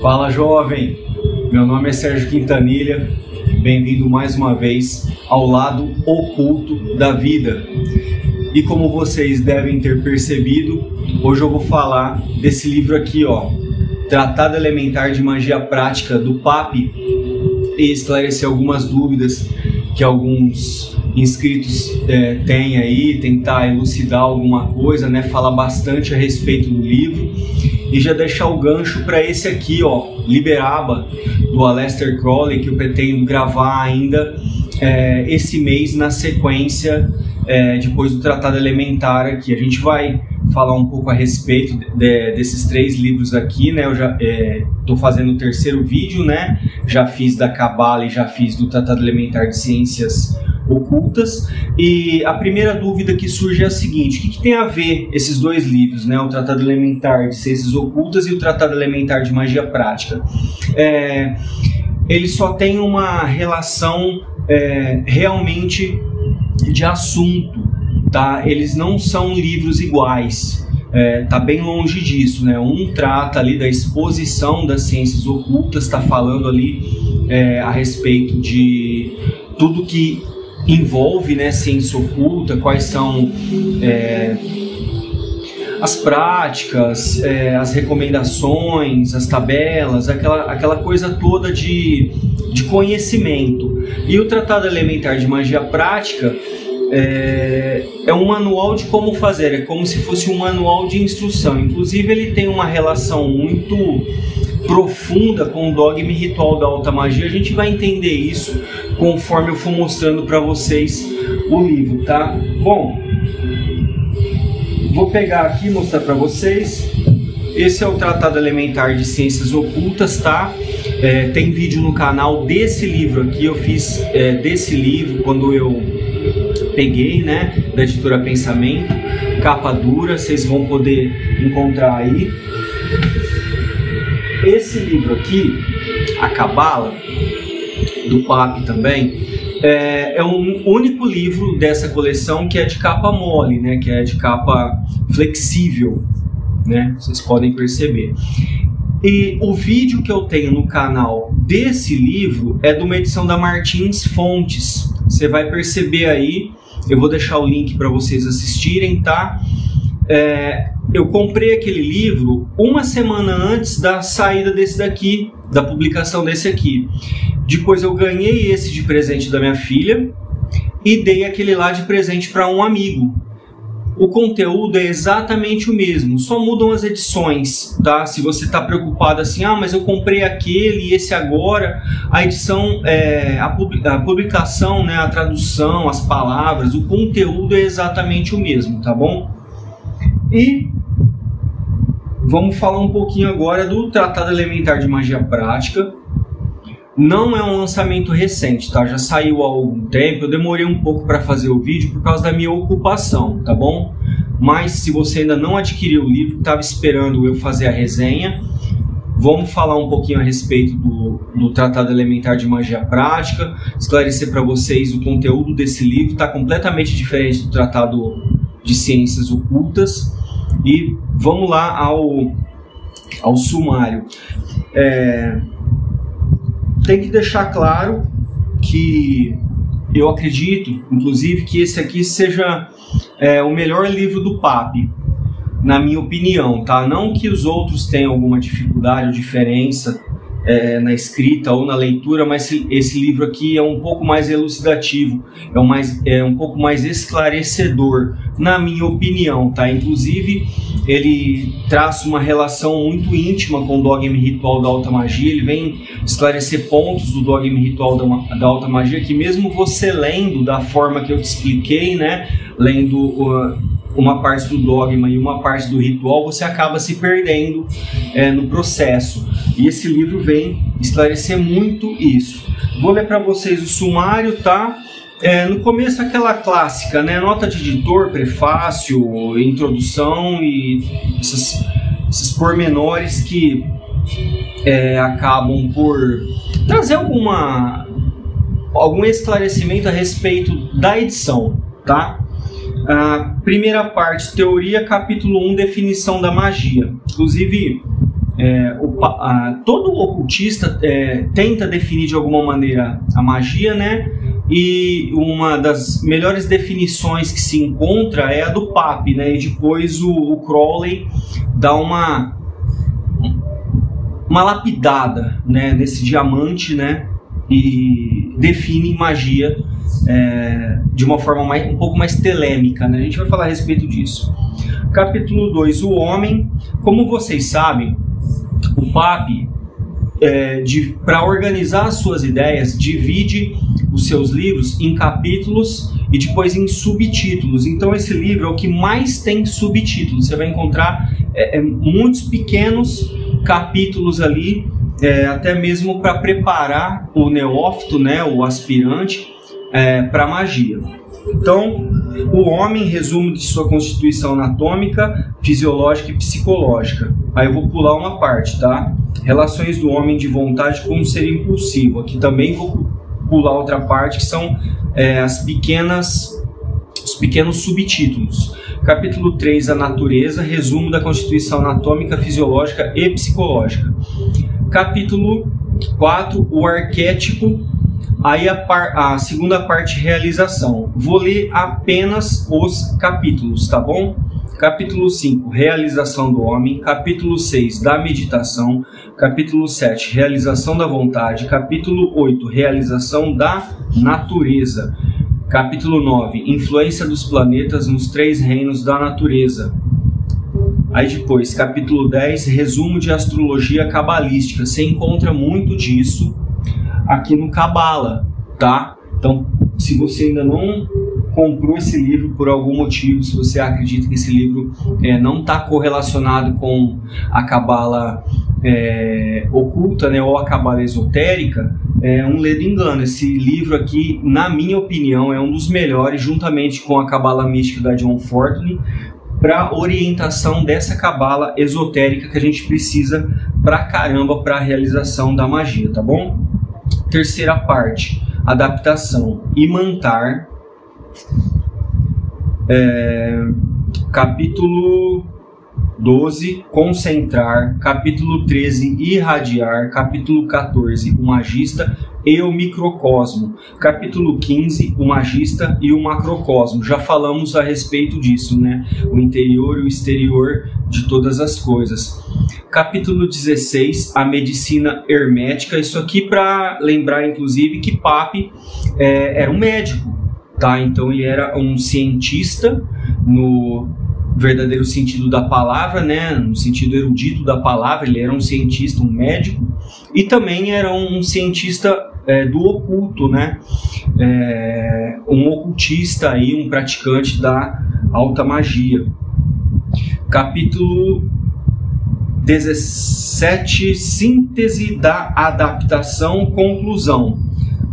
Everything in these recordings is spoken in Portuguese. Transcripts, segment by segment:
Fala, jovem! Meu nome é Sérgio Quintanilha, bem-vindo mais uma vez ao lado oculto da vida. E como vocês devem ter percebido, hoje eu vou falar desse livro aqui, ó, Tratado Elementar de Magia Prática, do Papi, e esclarecer algumas dúvidas que alguns inscritos têm aí, tentar elucidar alguma coisa, né, falar bastante a respeito do livro e já deixar o gancho para esse aqui, ó, Liberaba, do Aleister Crowley, que eu pretendo gravar ainda esse mês na sequência depois do Tratado Elementar aqui. A gente vai falar um pouco a respeito desses três livros aqui, né? Eu já estou fazendo o terceiro vídeo, né? Já fiz da Cabala e já fiz do Tratado Elementar de Ciências Ocultas. E a primeira dúvida que surge é a seguinte: o que tem a ver esses dois livros, né? O Tratado Elementar de Ciências Ocultas e o Tratado Elementar de Magia Prática? Eles só têm uma relação realmente de assunto, tá? Eles não são livros iguais, tá bem longe disso, né? Um trata ali da exposição das ciências ocultas, está falando ali a respeito de tudo que envolve, né, ciência oculta, quais são as práticas, as recomendações, as tabelas, aquela coisa toda de conhecimento. E o Tratado Elementar de Magia Prática é um manual de como fazer, é como se fosse um manual de instrução. Inclusive ele tem uma relação muito profunda com o dogma e ritual da alta magia. A gente vai entender isso conforme eu for mostrando para vocês o livro, tá? Bom, vou pegar aqui e mostrar para vocês. Esse é o Tratado Elementar de Ciências Ocultas, tá? Tem vídeo no canal desse livro aqui. Eu fiz desse livro quando eu peguei, né, da editora Pensamento, capa dura, vocês vão poder encontrar aí. Esse livro aqui, A Cabala, do Papi também, é um único livro dessa coleção que é de capa mole, né, que é de capa flexível, né, vocês podem perceber. E o vídeo que eu tenho no canal desse livro é de uma edição da Martins Fontes. Você vai perceber aí, eu vou deixar o link para vocês assistirem, tá? Eu comprei aquele livro uma semana antes da saída desse daqui, da publicação desse aqui. Depois eu ganhei esse de presente da minha filha e dei aquele lá de presente para um amigo. O conteúdo é exatamente o mesmo, só mudam as edições, tá? Se você está preocupado assim, mas eu comprei aquele e esse agora, a edição, a publicação, né, a tradução, as palavras, o conteúdo é exatamente o mesmo, tá bom? E vamos falar um pouquinho agora do Tratado Elementar de Magia Prática. Não é um lançamento recente, tá? Já saiu há algum tempo, eu demorei um pouco para fazer o vídeo por causa da minha ocupação, tá bom? Mas se você ainda não adquiriu o livro, estava esperando eu fazer a resenha, vamos falar um pouquinho a respeito do Tratado Elementar de Magia Prática, esclarecer para vocês o conteúdo desse livro, está completamente diferente do Tratado de Ciências Ocultas. E vamos lá ao sumário. Tem que deixar claro que eu acredito, inclusive, que esse aqui seja o melhor livro do Papi, na minha opinião, tá? Não que os outros tenham alguma dificuldade ou diferença na escrita ou na leitura, mas esse livro aqui é um pouco mais elucidativo, é um pouco mais esclarecedor, na minha opinião, tá? Inclusive, ele traça uma relação muito íntima com o dogma e ritual da alta magia. Ele vem esclarecer pontos do dogma e ritual da alta magia que, mesmo você lendo da forma que eu te expliquei, né, lendo uma parte do dogma e uma parte do ritual, você acaba se perdendo no processo. E esse livro vem esclarecer muito isso. Vou ler para vocês o sumário, tá? No começo, aquela clássica, né? Nota de editor, prefácio, introdução e esses pormenores que acabam por trazer algum esclarecimento a respeito da edição, tá? A primeira parte, teoria, capítulo 1, definição da magia. Inclusive, todo ocultista tenta definir de alguma maneira a magia, né? E uma das melhores definições que se encontra é a do Pape, né? E depois o Crowley dá uma lapidada, né, nesse diamante, né? E define magia de uma forma um pouco mais telêmica, né? A gente vai falar a respeito disso. Capítulo 2, o homem. Como vocês sabem, o Pape, para organizar as suas ideias, divide os seus livros em capítulos e depois em subtítulos. Então esse livro é o que mais tem subtítulos. Você vai encontrar muitos pequenos capítulos ali, até mesmo para preparar o neófito, né, o aspirante, para a magia. Então, o homem, resumo de sua constituição anatômica, fisiológica e psicológica. Aí eu vou pular uma parte, tá? Relações do homem de vontade com um ser impulsivo. Aqui também vou pular outra parte, que são os pequenos subtítulos. Capítulo 3, a natureza, resumo da constituição anatômica, fisiológica e psicológica. Capítulo 4, o arquétipo. Aí a segunda parte, realização. Vou ler apenas os capítulos, tá bom? Capítulo 5, realização do homem. Capítulo 6, da meditação. Capítulo 7, realização da vontade. Capítulo 8, realização da natureza. Capítulo 9, influência dos planetas nos 3 reinos da natureza. Aí depois, capítulo 10, resumo de astrologia cabalística. Você encontra muito disso aqui no Cabala, tá? Então, se você ainda não comprou esse livro por algum motivo, se você acredita que esse livro não está correlacionado com a Cabala oculta, né, ou a Cabala esotérica, é um ledo engano. Esse livro aqui, na minha opinião, é um dos melhores, juntamente com a Cabala mística da John Fortune, para orientação dessa Cabala esotérica que a gente precisa pra caramba para a realização da magia, tá bom? Terceira parte, adaptação, imantar. Capítulo 12, concentrar. Capítulo 13, irradiar. Capítulo 14, o magista e o microcosmo. Capítulo 15, o magista e o macrocosmo. Já falamos a respeito disso, né? O interior e o exterior de todas as coisas. Capítulo 16, a medicina hermética. Isso aqui para lembrar, inclusive, que Pape era um médico, tá? Então ele era um cientista no verdadeiro sentido da palavra, né? No sentido erudito da palavra. Ele era um cientista, um médico, e também era um cientista do oculto, né? Um ocultista aí, um praticante da alta magia. Capítulo 17, síntese da adaptação, conclusão.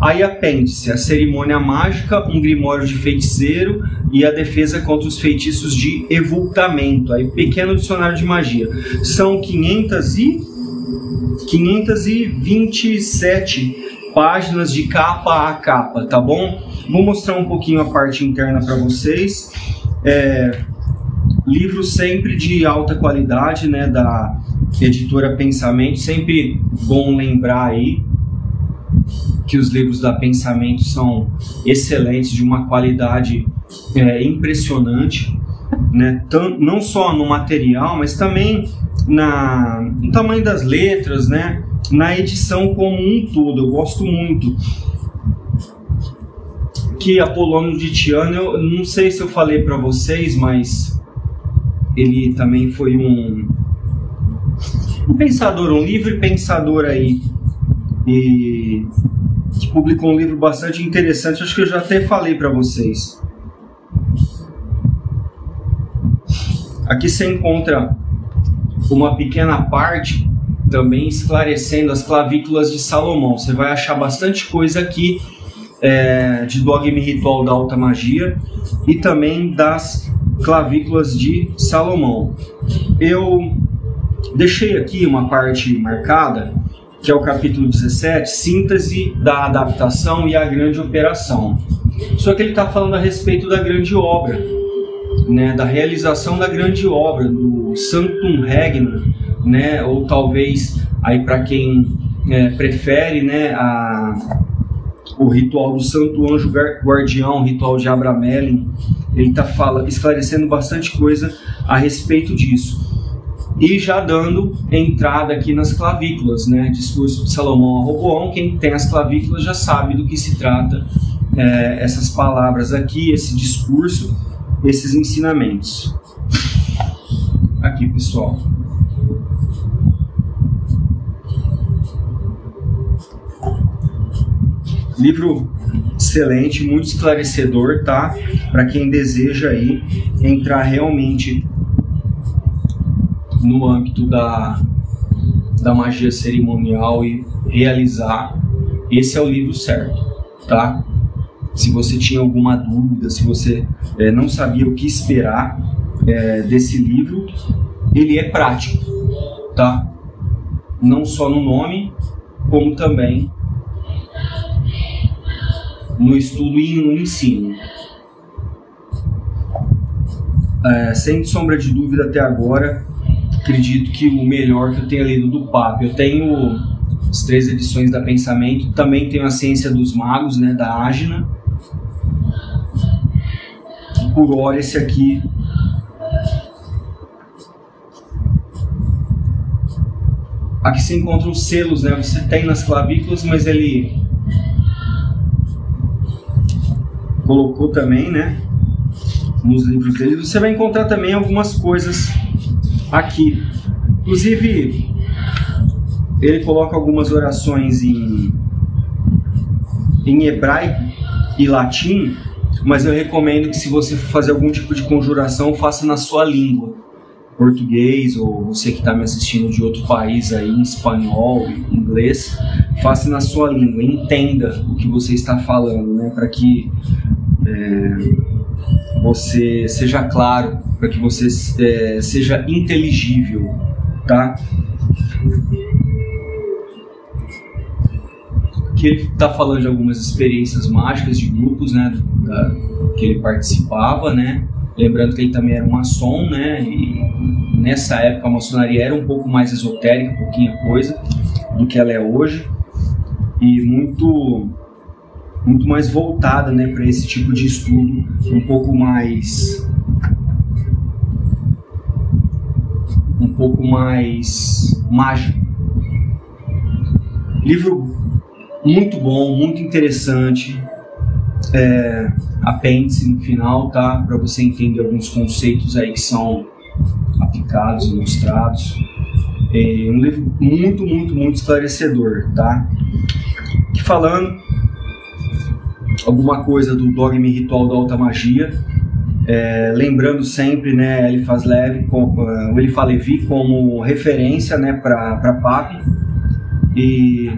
Aí apêndice, a cerimônia mágica, um grimório de feiticeiro e a defesa contra os feitiços de evultamento. Aí pequeno dicionário de magia. São 527 páginas de capa a capa, tá bom? Vou mostrar um pouquinho a parte interna para vocês. Livro sempre de alta qualidade, né, da editora Pensamento. Sempre bom lembrar aí que os livros da Pensamento são excelentes, de uma qualidade impressionante, né? Não só no material, mas também no tamanho das letras, né? Na edição como um todo. Eu gosto muito. Que Apolônio de Tiana, eu não sei se eu falei para vocês, mas ele também foi um pensador, um livre pensador aí, e que publicou um livro bastante interessante. Acho que eu já até falei para vocês. Aqui você encontra uma pequena parte também esclarecendo as clavículas de Salomão. Você vai achar bastante coisa aqui de dogma e ritual da alta magia e também das clavículas de Salomão. Eu deixei aqui uma parte marcada, que é o capítulo 17, síntese da adaptação e a grande operação. Só que ele está falando a respeito da grande obra, né, da realização da grande obra, do Sanctum Regnum, né? Ou talvez aí para quem prefere, né, o ritual do Santo Anjo Guardião, o ritual de Abramelin, ele está esclarecendo bastante coisa a respeito disso. E já dando entrada aqui nas clavículas, né? Discurso de Salomão a Roboão. Quem tem as clavículas já sabe do que se trata essas palavras aqui, esse discurso, esses ensinamentos. Aqui, pessoal. Livro excelente, muito esclarecedor, tá? Para quem deseja aí entrar realmente no âmbito da magia cerimonial e realizar, esse é o livro certo, tá? Se você tinha alguma dúvida, se você não sabia o que esperar desse livro, ele é prático, tá? Não só no nome, como também no estudo e no ensino. Sem sombra de dúvida até agora, acredito que o melhor que eu tenha lido do Papa. Eu tenho as 3 edições da Pensamento, também tenho a Ciência dos Magos, né, da Ágina. E por hora esse aqui aqui se encontram os selos, né? Você tem nas clavículas, mas ele colocou também, né, nos livros dele. Você vai encontrar também algumas coisas aqui. Inclusive, ele coloca algumas orações em hebraico e latim, mas eu recomendo que, se você for fazer algum tipo de conjuração, faça na sua língua, português, ou você que está me assistindo de outro país aí, em espanhol, em inglês, faça na sua língua, entenda o que você está falando, né, para que você seja claro, para que você seja inteligível, tá? Que ele está falando de algumas experiências mágicas de grupos, né, que ele participava, né? Lembrando que ele também era um maçom, né? E nessa época a maçonaria era um pouco mais esotérica, pouquinha coisa do que ela é hoje, e muito mais voltada, né, para esse tipo de estudo, um pouco mais mágico. Livro muito bom, muito interessante. Apêndice no final, tá? Para você entender alguns conceitos aí que são aplicados e mostrados. Um livro muito esclarecedor, tá? E falando alguma coisa do dogma e ritual da alta magia, lembrando sempre, né, Eliphas Levi, o Eliphas Levi como referência, né, para PAP, e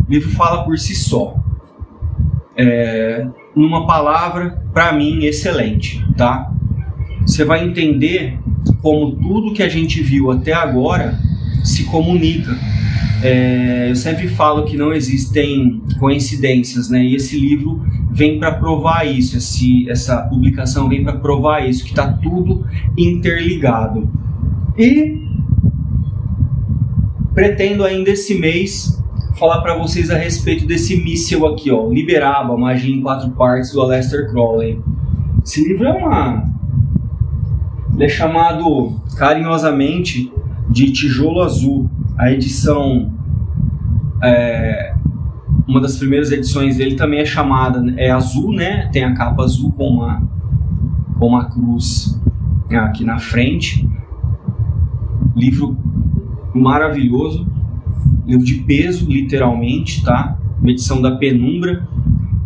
o livro fala por si só. Numa palavra, para mim, excelente, tá? Você vai entender como tudo que a gente viu até agora se comunica. Eu sempre falo que não existem coincidências, né? E esse livro vem para provar isso, essa publicação vem para provar isso, que está tudo interligado. E pretendo ainda esse mês falar para vocês a respeito desse míssil aqui, ó, Liberaba, Magia em 4 Partes, do Aleister Crowley. Esse livro ele é chamado carinhosamente de Tijolo Azul. A edição, uma das primeiras edições dele também é chamada, é azul, né? Tem a capa azul com uma cruz aqui na frente. Livro maravilhoso, livro de peso, literalmente, tá? Uma edição da Penumbra,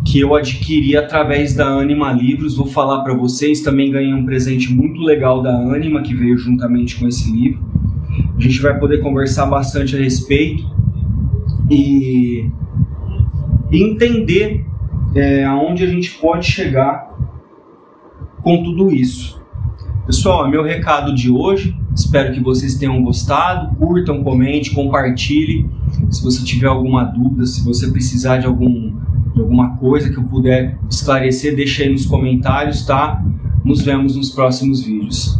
que eu adquiri através da Anima Livros. Vou falar para vocês, também ganhei um presente muito legal da Anima, que veio juntamente com esse livro. A gente vai poder conversar bastante a respeito e entender aonde a gente pode chegar com tudo isso. Pessoal, é meu recado de hoje. Espero que vocês tenham gostado. Curtam, comente, compartilhe. Se você tiver alguma dúvida, se você precisar de alguma coisa que eu puder esclarecer, deixa aí nos comentários, tá? Nos vemos nos próximos vídeos.